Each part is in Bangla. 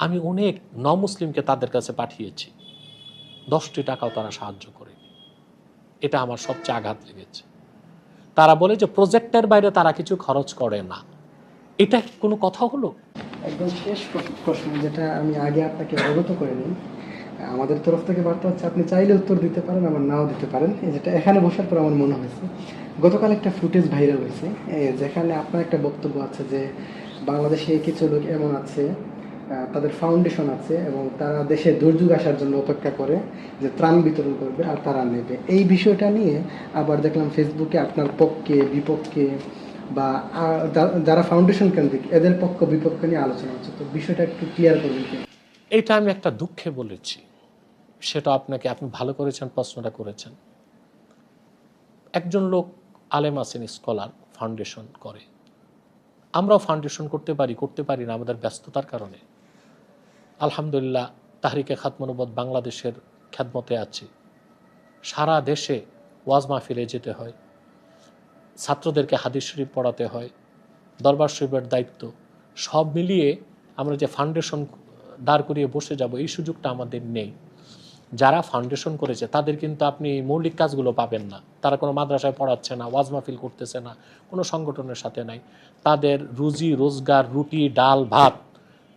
আমি অনেক মুসলিমকে তাদের কাছে পাঠিয়েছি, 10টি টাকাও তারা সাহায্য করেনি। এটা আমার সবচেয়ে আঘাত লেগেছে। তারা বলে যে প্রজেক্টের বাইরে তারা কিছু খরচ করে না। এটা কোনো কথা হলো? একদম শেষ প্রশ্ন, যেটা আমি আগে আপনাকে অবগত করে নিই। আমাদের তরফ থেকে বার্তা হচ্ছে, আপনি চাইলে উত্তর দিতে পারেন, আবার নাও দিতে পারেন। যেটা এখানে বসার পর আমার মনে হয়েছে, গতকাল একটা ফুটেজ ভাইরাল হয়েছে, যেখানে আপনার একটা বক্তব্য আছে যে বাংলাদেশে কিছু লোক এমন আছে, তাদের ফাউন্ডেশন আছে এবং তারা দেশে দুর্যোগ আসার জন্য অপেক্ষা করে যে ত্রাণ বিতরণ করবে আর তারা নেবে। এই বিষয়টা নিয়ে আবার দেখলাম ফেসবুকে আপনার পক্ষে বিপক্ষে বা যারা ফাউন্ডেশন কেন্দ্রিক এদের পক্ষ বিপক্ষ নিয়ে আলোচনা হচ্ছে। তো বিষয়টা একটু ক্লিয়ার করবেন কি? এটা আমি একটা দুঃখে বলেছি, সেটা আপনি ভালো করেছেন, প্রশ্নটা করেছেন। একজন লোক আলেম আছেন, স্কলার, ফাউন্ডেশন করে। আমরাও ফাউন্ডেশন করতে পারি না আমাদের ব্যস্ততার কারণে। আলহামদুলিল্লাহ তাহরিকে খাতমে নবুওয়াত বাংলাদেশের খেদমতে আছি। সারা দেশে ওয়াজ মাহফিলে যেতে হয়, ছাত্রদেরকে হাদিস শরীফ পড়াতে হয়, দরবার শরীফের দায়িত্ব, সব মিলিয়ে আমরা যে ফাউন্ডেশন দাঁড় করিয়ে বসে যাব এই সুযোগটা আমাদের নেই। যারা ফাউন্ডেশন করেছে তাদের কিন্তু আপনি মৌলিক কাজগুলো পাবেন না। তারা কোনো মাদ্রাসায় পড়াচ্ছে না, ওয়াজ মাহফিল করতেছে না, কোনো সংগঠনের সাথে নাই। তাদের রুজি রোজগার, রুটি ডাল ভাত,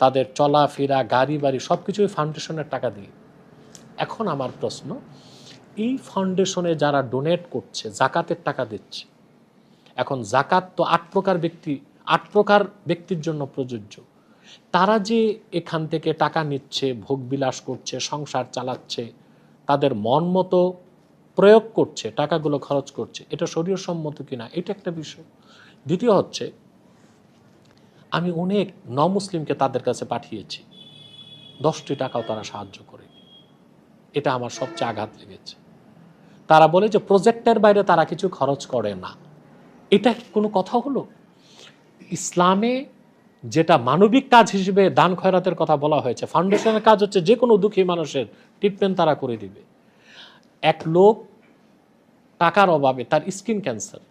তাদের চলাফেরা, গাড়ি বাড়ি সব কিছুই ফাউন্ডেশনের টাকা দিয়ে। এখন আমার প্রশ্ন, এই ফাউন্ডেশনে যারা ডোনেট করছে, জাকাতের টাকা দিচ্ছে, এখন জাকাত তো 8 প্রকার ব্যক্তির জন্য প্রযোজ্য। তারা যে এখান থেকে টাকা নিচ্ছে, ভোগবিলাস করছে, সংসার চালাচ্ছে, তাদের মন মতো প্রয়োগ করছে, টাকাগুলো খরচ করছে, এটা শরীয়ত সম্মত কিনা এটা একটা বিষয়। দ্বিতীয় হচ্ছে, আমি অনেক মুসলিমকে তাদের কাছে পাঠিয়েছি, 10টি টাকাও তারা সাহায্য করেনি। এটা আমার সবচেয়ে আঘাত লেগেছে। তারা বলে যে প্রজেক্টের বাইরে তারা কিছু খরচ করে না। এটা কোনো কথা হলো? ইসলামে যেটা মানবিক কাজ হিসেবে দান খয়রাতের কথা বলা হয়েছে, ফাউন্ডেশনের কাজ হচ্ছে যে কোনো দুঃখী মানুষের ট্রিটমেন্ট তারা করে দিবে। এক লোক টাকার অভাবে, তার স্কিন ক্যান্সার,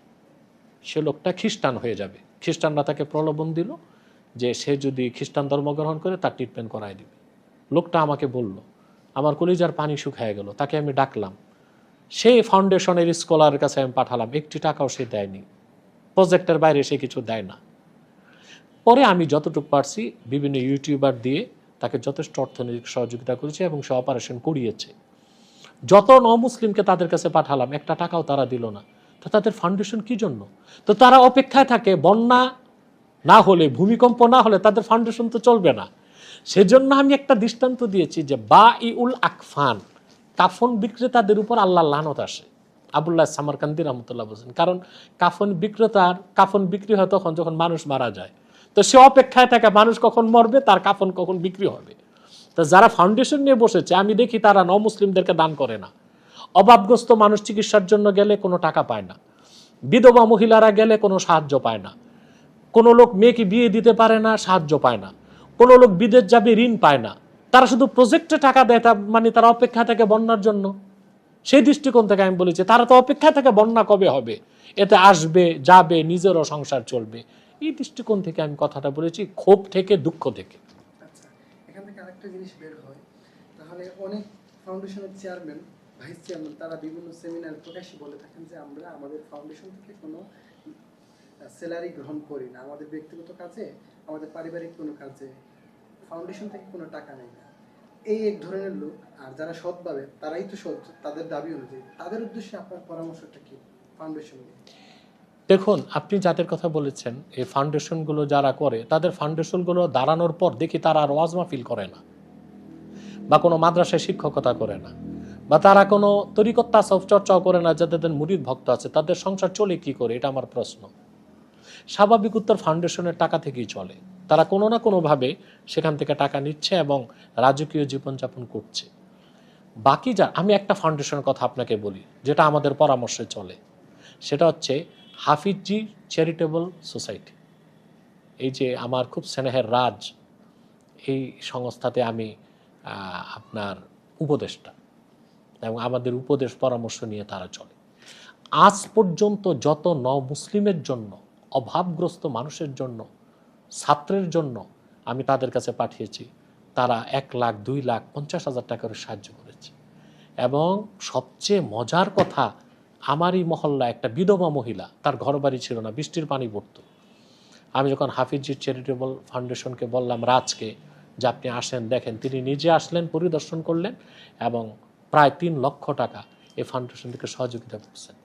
সে লোকটা খ্রিস্টান হয়ে যাবে, খ্রিস্টানরা তাকে প্রলোভন দিল যে সে যদি খ্রিস্টান ধর্ম গ্রহণ করে তার ট্রিটমেন্ট করায় দিবে। লোকটা আমাকে বলল, আমার কলিজার পানি শুকিয়ে গেল। তাকে আমি ডাকলাম, সেই ফাউন্ডেশনের স্কলারের কাছে আমি পাঠালাম, 1টি টাকাও সে দেয়নি, প্রজেক্টের বাইরে সে কিছু দেয় না। পরে আমি যতটুকু পারছি বিভিন্ন ইউটিউবার দিয়ে তাকে যথেষ্ট অর্থনৈতিক সহযোগিতা করেছে এবং সে অপারেশন করিয়েছে। যত মুসলিমকে তাদের কাছে পাঠালাম, 1টা টাকাও তারা দিল না। তো তাদের ফাউন্ডেশন কি জন্য? তো তারা অপেক্ষায় থাকে, বন্যা না হলে, ভূমিকম্প না হলে তাদের ফাউন্ডেশন তো চলবে না। সেজন্য আমি একটা দৃষ্টান্ত দিয়েছি যে বাঈউল আকফান, কাফন বিক্রেতাদের উপর আল্লাহর লানত আসে। আবুল্লাহ সামারকান্দি রহমতুল্লাহ বলছেন, কারণ কাফন বিক্রেতার কাফন বিক্রি হয় তখন যখন মানুষ মারা যায়। তো সে অপেক্ষায় থাকে মানুষ কখন মরবে, তার কাফন কখন বিক্রি হবে। তো যারা ফাউন্ডেশন নিয়ে বসেছে আমি দেখি তারা মুসলিমদেরকে দান করে না। অভাবগ্রস্ত মানুষ চিকিৎসার জন্য গেলে কোনো টাকা পায় না, বিধবা মহিলারা গেলে কোনো সাহায্য পায় না, কোনো লোক মেয়েকে বিয়ে দিতে পারে না, সাহায্য পায় না, কোনো লোক বিদেশ যাবে, ঋণ পায় না। তারা শুধু প্রজেক্টে টাকা দেয়, মানে তারা অপেক্ষা থাকে বন্যার জন্য। সেই দৃষ্টিকোণ থেকে আমি বলেছি তারা তো অপেক্ষা থাকে বন্যা কবে হবে, এতে আসবে যাবে, নিজেরও সংসার চলবে। এই দৃষ্টিকোণ থেকে আমি কথাটা বলেছি, ক্ষোভ থেকে, দুঃখ থেকে। আচ্ছা, এখান থেকে আরেকটা জিনিস বের হয়, তাহলে অনেক ফাউন্ডেশনের চেয়ারম্যান, ভাইস চেয়ারম্যান তারা বিভিন্ন সেমিনার প্রকাশ্যে বলে থাকেন যে আমরা আমাদের ফাউন্ডেশন থেকে কোনো স্যালারি গ্রহণ করি না, আমাদের ব্যক্তিগত কাজে, আমাদের পারিবারিক কোনো কাজে ফাউন্ডেশন থেকে কোনো টাকা নেই না। এই এক ধরনের লোক, আর যারা সৎভাবে তারাই তো সৎ, তাদের দাবি অনুযায়ী, তাদের উদ্দেশ্যে আপনার পরামর্শটা কি ফাউন্ডেশন নিয়ে? দেখুন, আপনি যাদের কথা বলেছেন, এই ফাউন্ডেশনগুলো যারা করে, তাদের ফাউন্ডেশনগুলো দাঁড়ানোর পর দেখি তারা আর ওয়াজ মাহফিল করে না, বা কোনো মাদ্রাসায় শিক্ষকতা করে না, বা তারা কোনো তরিকত তাসাউফ চর্চাও করে না। যাদের মুরিদ ভক্ত আছে তাদের সংসার চলে কি করে, এটা আমার প্রশ্ন। স্বাভাবিক উত্তর, ফাউন্ডেশনের টাকা থেকেই চলে। তারা কোনো না কোনোভাবে সেখান থেকে টাকা নিচ্ছে এবং রাজকীয় জীবনযাপন করছে। বাকি আমি একটা ফাউন্ডেশনের কথা আপনাকে বলি যেটা আমাদের পরামর্শে চলে, সেটা হচ্ছে হাফিজি চ্যারিটেবল সোসাইটি। এই যে আমার খুব স্নেহের রাজ, এই সংস্থাতে আমি আপনার উপদেষ্টা, এবং আমাদের উপদেশ পরামর্শ নিয়ে তারা চলে। আজ পর্যন্ত যত মুসলিমের জন্য, অভাবগ্রস্ত মানুষের জন্য, ছাত্রের জন্য আমি তাদের কাছে পাঠিয়েছি, তারা 1 লাখ 2 লাখ 50,000 টাকা করে সাহায্য করেছে। এবং সবচেয়ে মজার কথা, আমারই মহল্লা একটা বিধবা মহিলা, তার ঘরবাড়ি ছিল না, বৃষ্টির পানি পড়তো। আমি যখন হাফিজি চ্যারিটেবল ফাউন্ডেশনকে বললাম, রাজকে, যে আপনি আসেন দেখেন, তিনি নিজে আসলেন, পরিদর্শন করলেন এবং প্রায় 3 লক্ষ টাকা এই ফাউন্ডেশন থেকে সহযোগিতা করছেন।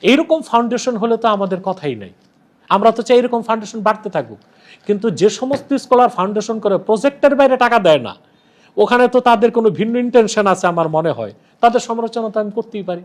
এইরকম ফাউন্ডেশন হলে তো আমাদের কথাই নাই, আমরা তো চাই এরকম ফাউন্ডেশন বাড়তে থাকুক। কিন্তু যে সমস্ত স্কলার ফাউন্ডেশন করে প্রজেক্টের বাইরে টাকা দেয় না, ওখানে তো তাদের কোনো ভিন্ন ইন্টেনশন আছে আমার মনে হয়, তাদের সমালোচনা তো আমি করতেই পারি।